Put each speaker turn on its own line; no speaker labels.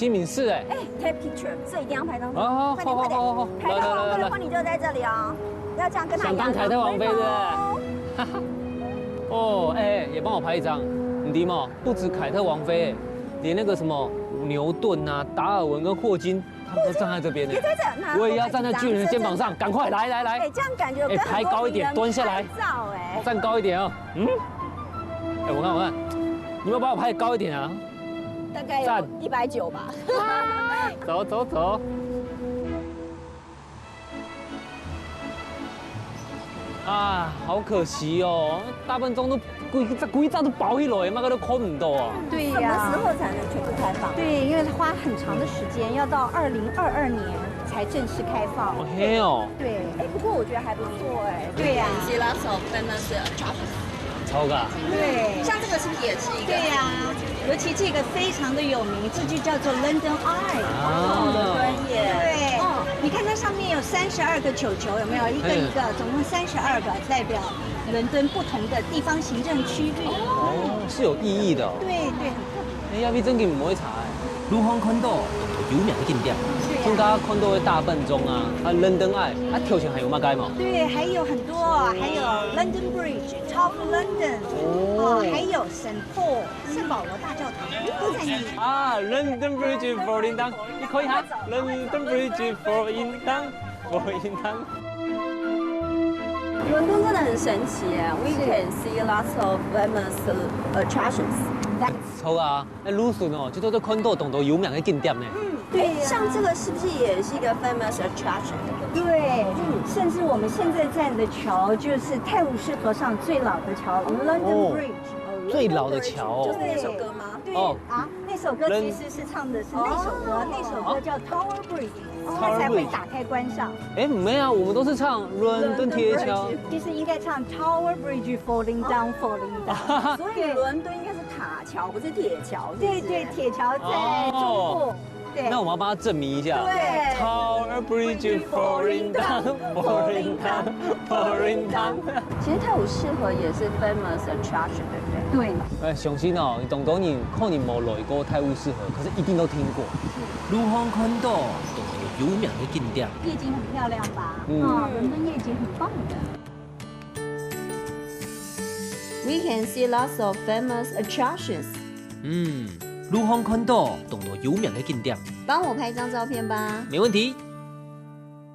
新敏寺哎。
哎，take picture，这一定要拍张照。
好，
快点快点！凯特王妃的婚礼就在这里哦，要这样跟他一样。
想当凯特王妃对不对？哈哈。哦，哎，也帮我拍一张。你迪莫不止凯特王妃，连那个什么牛顿啊、达尔文跟霍金，他们都站在这边呢。
也在这，
我也要站在巨人的肩膀上，赶快来！
哎，这样感觉
哎，拍高一点，蹲下来。
照哎，
站高一点哦。嗯。哎，我看，你们把我拍高一点啊。
大概有190吧。
走。啊，好可惜哦，大笨钟都规早都包起来，那个都看不到啊。
对呀。
什么时候才能全部开放？
对，因为它花很长的时间，要到2022年才正式开放。
哦嘿哦。
对。
哎，不过我觉得还不错哎。
对呀。
See lots of famous attractions。
超噶。
对。
像这个是不是也是一个？
对呀，尤其这个非常的有名，这就叫做 London Eye。
专业。
对。你看它上面有32个球球，有没有？一个一个，总共32个，代表伦敦不同的地方行政区域。
哦，是有意义的。
对，很特
别。哎，亚比真给唔会查哎。如何看到有名的景点？像刚刚看到的大笨钟啊，London Eye，跳前还有嘛街嘛？
对，还有很多，还有 London Bridge、Top London，还有圣保罗大教堂都在那里。
啊 ，London Bridge falling down， 你可以喊 London Bridge falling down。
伦敦真的很神奇耶 ，We can see lots of famous attractions。
好啊，那鲁迅哦，就都看到同有名的景点呢。
对，像这个是不是也是一个 famous attraction？
对，甚至我们现在站的桥就是泰晤士河上最老的桥 ，London Bridge。
最老的桥哦。
就是那首歌吗？
对啊，那首歌其实是唱的是那首歌，那首歌叫 Tower Bridge， 它才会打开关上。
哎，没有，我们都是唱伦敦铁桥。
其实应该唱 Tower Bridge falling down falling down。
所以伦敦应该是塔桥，不是铁桥。
对，铁桥在中部。对，
那我们要帮他证明一下。
对
，Tower Bridge falling down，falling down，falling down。
其实泰晤士河也是 famous attraction， 对不对？
对。
哎，相信哦，懂你可能没来过泰晤士河，可是一定都听过。如何看到有名的景点？
夜景很漂亮吧？伦敦夜景很棒的。
We can see lots of famous attractions。
如何看到有名的景点？
帮我拍一张照片吧。
没问题。